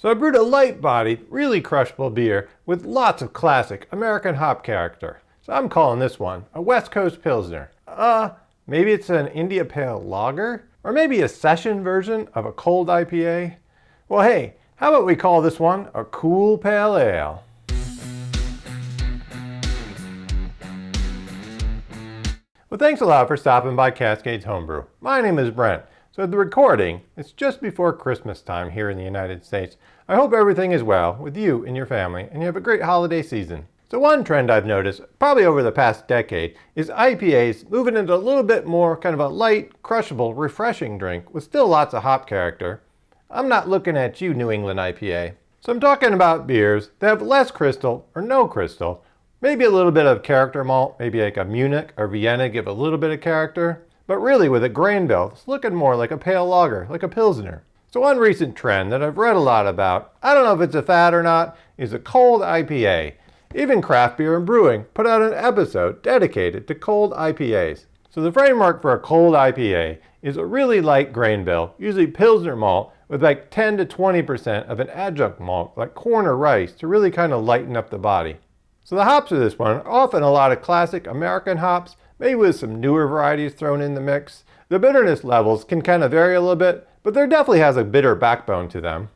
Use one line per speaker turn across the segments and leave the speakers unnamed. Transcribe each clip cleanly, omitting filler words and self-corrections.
So I brewed a light-bodied, really crushable beer with lots of classic American hop character. So I'm calling this one a West Coast Pilsner. Maybe it's an India Pale Lager? Or maybe a session version of a Cold IPA? Well, hey, how about we call this one a Cool Pale Ale? Well, thanks a lot for stopping by Cascades Homebrew. My name is Brent. So the recording, it's just before Christmas time here in the United States. I hope everything is well with you and your family, and you have a great holiday season. So one trend I've noticed, probably over the past decade, is IPAs moving into a little bit more kind of a light, crushable, refreshing drink with still lots of hop character. I'm not looking at you, New England IPA. So I'm talking about beers that have less crystal or no crystal, maybe a little bit of character malt, maybe like a Munich or Vienna give a little bit of character, but really with a grain bill that's looking more like a pale lager, like a Pilsner. So one recent trend that I've read a lot about, I don't know if it's a fad or not, is a cold IPA. Even Craft Beer and Brewing put out an episode dedicated to cold IPAs. So the framework for a cold IPA is a really light grain bill, usually Pilsner malt, with like 10 to 20% of an adjunct malt, like corn or rice, to really kind of lighten up the body. So the hops of this one are often a lot of classic American hops, maybe with some newer varieties thrown in the mix. The bitterness levels can kind of vary a little bit, but there definitely has a bitter backbone to them.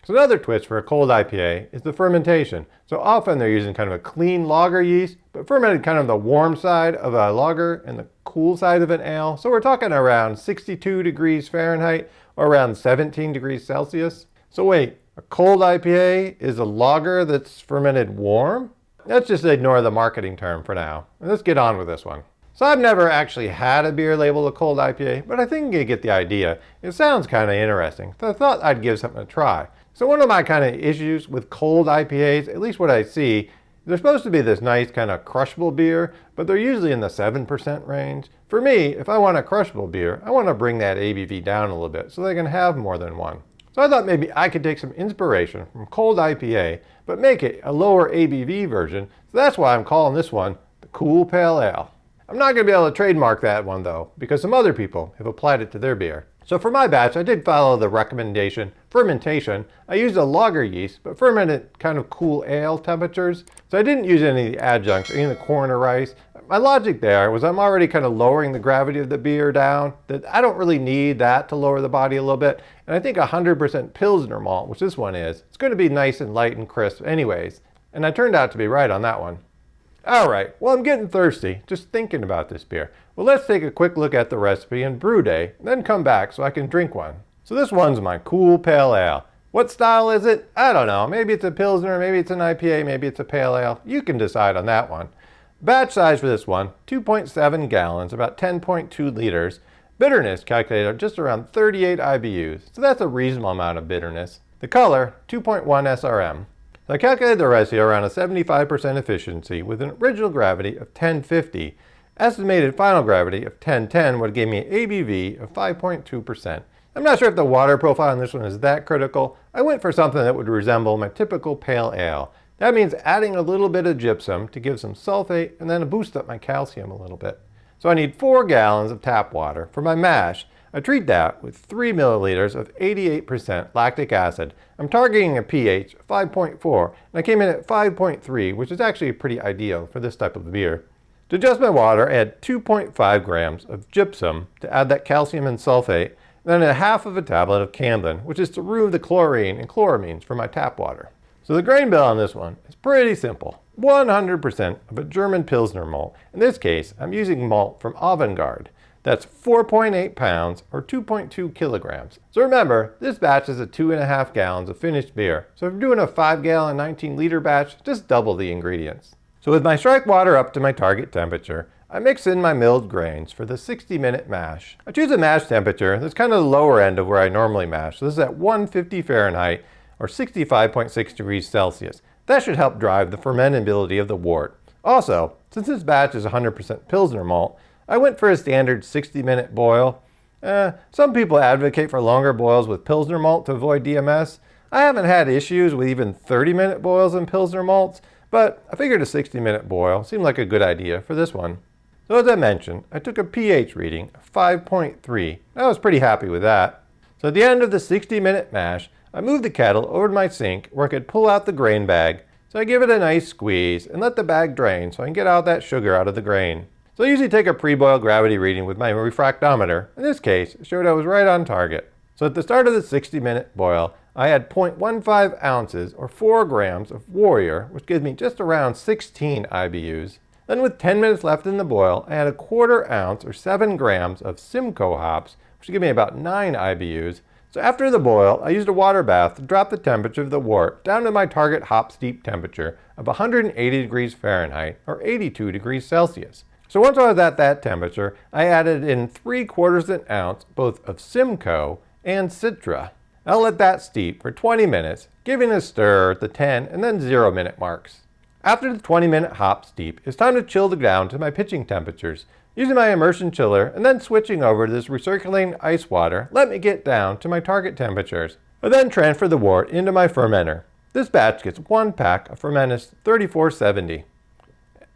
So another twist for a cold IPA is the fermentation. So often they're using kind of a clean lager yeast, but fermented kind of the warm side of a lager and the cool side of an ale. So we're talking around 62 degrees Fahrenheit or around 17 degrees Celsius. So wait, a cold IPA is a lager that's fermented warm? Let's just ignore the marketing term for now. Let's get on with this one. So I've never actually had a beer labeled a cold IPA, but I think you get the idea. It sounds kind of interesting, so I thought I'd give something a try. So one of my kind of issues with cold IPAs, at least what I see, they're supposed to be this nice kind of crushable beer, but they're usually in the 7% range. For me, if I want a crushable beer, I want to bring that ABV down a little bit so they can have more than one. So I thought maybe I could take some inspiration from cold IPA, but make it a lower ABV version. So that's why I'm calling this one the Cool Pale Ale. I'm not going to be able to trademark that one though, because some other people have applied it to their beer. So for my batch, I did follow the recommendation, fermentation. I used a lager yeast, but fermented kind of cool ale temperatures. So I didn't use any of the adjuncts, any of the corn or rice. My logic there was I'm already kind of lowering the gravity of the beer down, that I don't really need that to lower the body a little bit. And I think 100% Pilsner malt, which this one is, it's going to be nice and light and crisp anyways. And I turned out to be right on that one. All right, well, I'm getting thirsty just thinking about this beer. Well, let's take a quick look at the recipe and brew day, and then come back so I can drink one. So this one's my Cool Pale Ale. What style is it? I don't know. Maybe it's a Pilsner, maybe it's an IPA, maybe it's a Pale Ale. You can decide on that one. Batch size for this one, 2.7 gallons, about 10.2 liters. Bitterness calculated just around 38 IBUs, so that's a reasonable amount of bitterness. The color, 2.1 SRM. So I calculated the recipe around a 75% efficiency with an original gravity of 1050. Estimated final gravity of 1010 would give me an ABV of 5.2%. I'm not sure if the water profile on this one is that critical. I went for something that would resemble my typical pale ale. That means adding a little bit of gypsum to give some sulfate and then boost up my calcium a little bit. So I need 4 gallons of tap water. For my mash, I treat that with 3 milliliters of 88% lactic acid. I'm targeting a pH of 5.4, and I came in at 5.3, which is actually pretty ideal for this type of beer. To adjust my water, I add 2.5 grams of gypsum to add that calcium and sulfate, and then a half of a tablet of Camden, which is to remove the chlorine and chloramines from my tap water. So the grain bill on this one is pretty simple. 100% of a German Pilsner malt. In this case, I'm using malt from Avantgarde. That's 4.8 pounds or 2.2 kilograms. So remember, this batch is a 2.5 gallons of finished beer. So if you're doing a 5-gallon 19-liter batch, just double the ingredients. So with my strike water up to my target temperature, I mix in my milled grains for the 60-minute mash. I choose a mash temperature that's kind of the lower end of where I normally mash. So this is at 150 Fahrenheit or 65.6 degrees Celsius. That should help drive the fermentability of the wort. Also, since this batch is 100% Pilsner malt, I went for a standard 60-minute boil. Some people advocate for longer boils with Pilsner malt to avoid DMS. I haven't had issues with even 30-minute boils in Pilsner malts, but I figured a 60-minute boil seemed like a good idea for this one. So as I mentioned, I took a pH reading of 5.3. I was pretty happy with that. So at the end of the 60-minute mash, I move the kettle over to my sink where I could pull out the grain bag. So I give it a nice squeeze and let the bag drain so I can get all that sugar out of the grain. So I usually take a pre-boil gravity reading with my refractometer. In this case, it showed I was right on target. So at the start of the 60-minute boil, I had 0.15 ounces or 4 grams of Warrior, which gives me just around 16 IBUs. Then with 10 minutes left in the boil, I had a 1/4 ounce or 7 grams of Simcoe hops, which give me about 9 IBUs. So after the boil, I used a water bath to drop the temperature of the wort down to my target hop steep temperature of 180 degrees Fahrenheit or 82 degrees Celsius. So once I was at that temperature, I added in 3/4 ounce both of Simcoe and Citra. I'll let that steep for 20 minutes, giving a stir at the 10 and then 0 minute marks. After the 20-minute hop steep, it's time to chill down to my pitching temperatures. Using my immersion chiller and then switching over to this recirculating ice water, let me get down to my target temperatures. I then transfer the wort into my fermenter. This batch gets 1 pack of Fermentis 3470.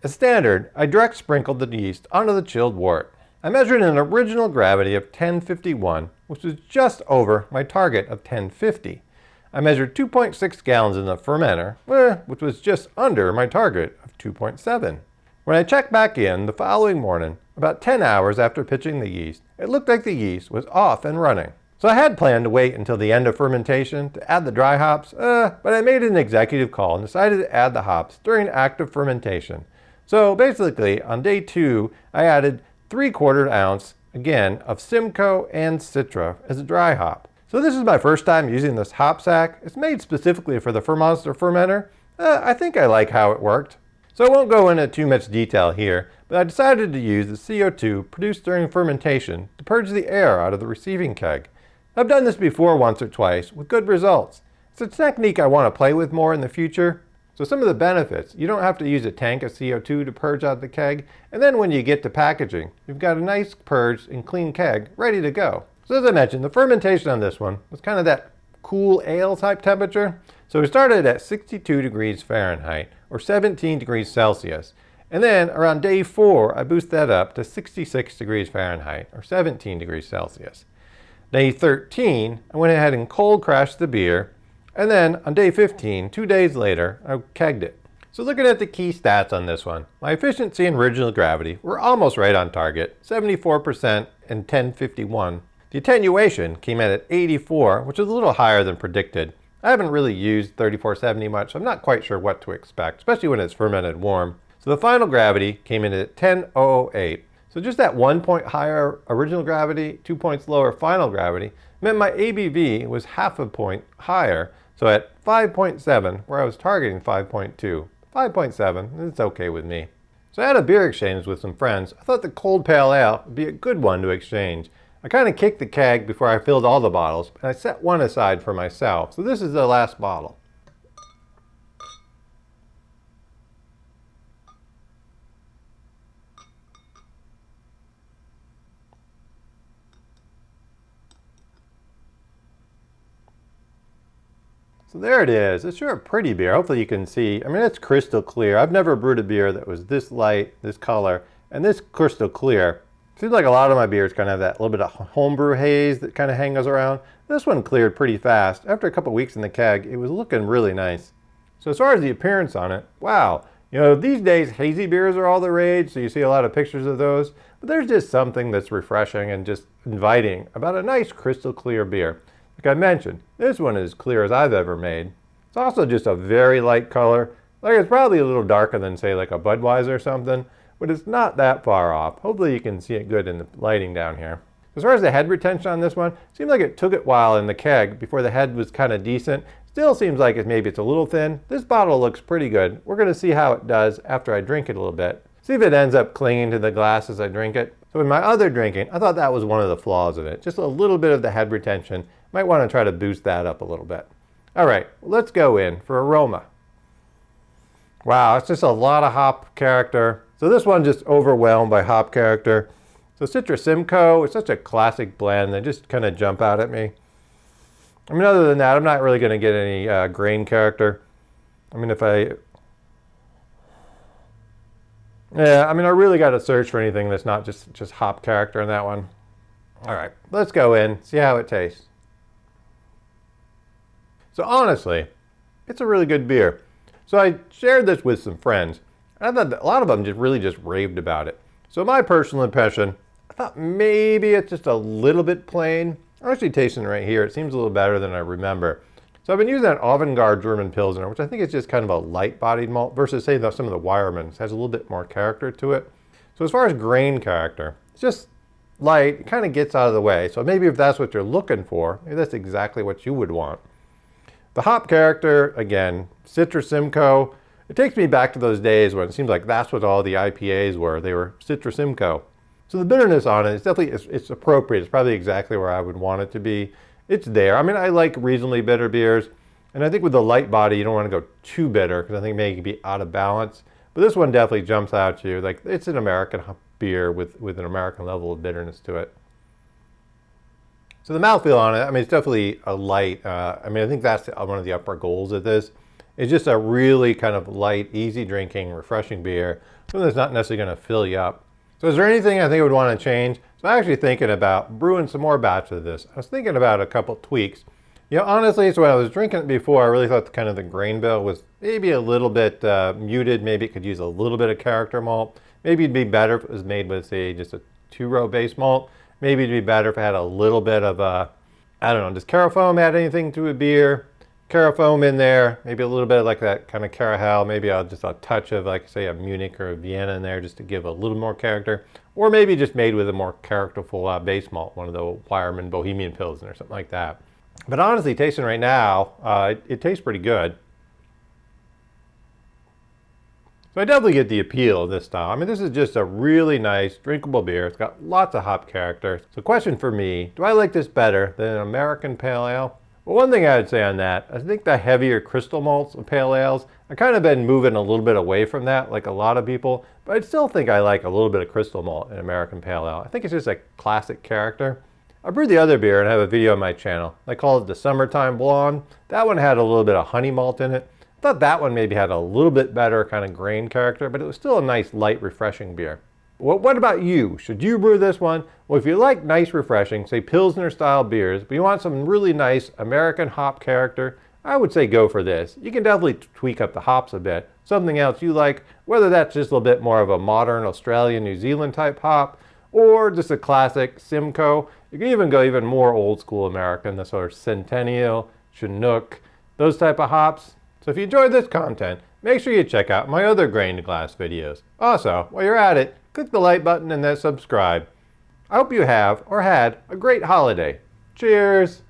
As standard, I direct sprinkled the yeast onto the chilled wort. I measured an original gravity of 1051, which was just over my target of 1050. I measured 2.6 gallons in the fermenter, which was just under my target of 2.7. When I checked back in the following morning, about 10 hours after pitching the yeast, it looked like the yeast was off and running. So I had planned to wait until the end of fermentation to add the dry hops, but I made an executive call and decided to add the hops during active fermentation. So basically, on day 2, I added 3/4 ounce, again, of Simcoe and Citra as a dry hop. So this is my first time using this hop sack. It's made specifically for the Fermonster fermenter. I think I like how it worked. So I won't go into too much detail here, but I decided to use the CO2 produced during fermentation to purge the air out of the receiving keg. I've done this before once or twice with good results. It's a technique I want to play with more in the future. So some of the benefits: you don't have to use a tank of CO2 to purge out the keg, and then when you get to packaging, you've got a nice purged and clean keg ready to go. So as I mentioned, the fermentation on this one was kind of that cool ale type temperature. So we started at 62 degrees Fahrenheit or 17 degrees Celsius. And then around day 4, I boosted that up to 66 degrees Fahrenheit or 17 degrees Celsius. Day 13, I went ahead and cold crashed the beer. And then on day 15, 2 days later, I kegged it. So looking at the key stats on this one, my efficiency and original gravity were almost right on target, 74% and 1051. The attenuation came in at 84, which is a little higher than predicted. I haven't really used 3470 much, so I'm not quite sure what to expect, especially when it's fermented warm. So the final gravity came in at 10008. So just that 1 point higher original gravity, 2 points lower final gravity, meant my ABV was half a point higher. So at 5.7, where I was targeting 5.2, 5.7, it's okay with me. So I had a beer exchange with some friends. I thought the cold pale ale would be a good one to exchange. I kind of kicked the keg before I filled all the bottles, and I set one aside for myself. So this is the last bottle. So there it is. It's sure a pretty beer. Hopefully you can see. I mean, it's crystal clear. I've never brewed a beer that was this light, this color, and this crystal clear. Seems like a lot of my beers kind of have that little bit of homebrew haze that kind of hangs around. This one cleared pretty fast. After a couple weeks in the keg, it was looking really nice. So as far as the appearance on it, wow. You know, these days hazy beers are all the rage, so you see a lot of pictures of those. But there's just something that's refreshing and just inviting about a nice crystal clear beer. Like I mentioned, this one is as clear as I've ever made. It's also just a very light color. Like it's probably a little darker than, say, like a Budweiser or something, but it's not that far off. Hopefully you can see it good in the lighting down here. As far as the head retention on this one, it seemed like it took it a while in the keg before the head was kind of decent. Still seems like maybe it's a little thin. This bottle looks pretty good. We're going to see how it does after I drink it a little bit. See if it ends up clinging to the glass as I drink it. So in my other drinking, I thought that was one of the flaws of it. Just a little bit of the head retention. Might want to try to boost that up a little bit. All right, let's go in for aroma. Wow, it's just a lot of hop character. So this one just overwhelmed by hop character. So Citra Simcoe is such a classic blend. They just kind of jump out at me. I mean, other than that, I'm not really going to get any grain character. I mean, I really got to search for anything that's not just hop character in that one. All right, let's go in, see how it tastes. So honestly, it's a really good beer. So I shared this with some friends, and I thought a lot of them just raved about it. So my personal impression, I thought maybe it's just a little bit plain. I'm actually tasting it right here. It seems a little better than I remember. So I've been using that avant-garde German Pilsner, which I think is just kind of a light-bodied malt versus, say, some of the Weyermann's. It has a little bit more character to it. So as far as grain character, it's just light. It kind of gets out of the way. So maybe if that's what you're looking for, maybe that's exactly what you would want. The hop character, again, Citra and Simcoe. It takes me back to those days when it seems like that's what all the IPAs were. They were Citra and Simcoe. So the bitterness on it is definitely, it's appropriate. It's probably exactly where I would want it to be. It's there. I mean, I like reasonably bitter beers. And I think with the light body, you don't want to go too bitter because I think maybe it can be out of balance. But this one definitely jumps out to you. Like, it's an American beer with an American level of bitterness to it. So the mouthfeel on it, I mean, it's definitely a light. I mean, I think that's one of the upper goals of this. It's just a really kind of light, easy drinking, refreshing beer. Something that's not necessarily going to fill you up. So is there anything I think I would want to change? So I'm actually thinking about brewing some more batches of this. I was thinking about a couple tweaks. You know, honestly, so when I was drinking it before, I really thought kind of the grain bill was maybe a little bit muted. Maybe it could use a little bit of character malt. Maybe it'd be better if it was made with, say, just a 2-row base malt. Maybe it'd be better if it had a little bit of I don't know, does Carafoam add anything to a beer? Carafoam in there, maybe a little bit of like that kind of Carahel, maybe just a touch of like, say, a Munich or a Vienna in there just to give a little more character. Or maybe just made with a more characterful base malt, one of the Weyermann Bohemian Pilsner or something like that. But honestly, tasting right now, it tastes pretty good. So I definitely get the appeal of this style. I mean, this is just a really nice, drinkable beer. It's got lots of hop character. So question for me, do I like this better than an American Pale Ale? Well, one thing I would say on that, I think the heavier crystal malts of pale ales, I've kind of been moving a little bit away from that, like a lot of people, but I still think I like a little bit of crystal malt in American Pale Ale. I think it's just a classic character. I brewed the other beer and I have a video on my channel. I call it the Summertime Blonde. That one had a little bit of honey malt in it. I thought that one maybe had a little bit better kind of grain character, but it was still a nice, light, refreshing beer. Well, what about you? Should you brew this one? Well, if you like nice, refreshing, say Pilsner-style beers, but you want some really nice American hop character, I would say go for this. You can definitely tweak up the hops a bit. Something else you like, whether that's just a little bit more of a modern Australian, New Zealand type hop, or just a classic Simcoe. You can even go even more old school American, the sort of Centennial, Chinook, those type of hops. So if you enjoyed this content, make sure you check out my other grain to glass videos. Also, while you're at it, click the like button and then subscribe. I hope you have or had a great holiday. Cheers!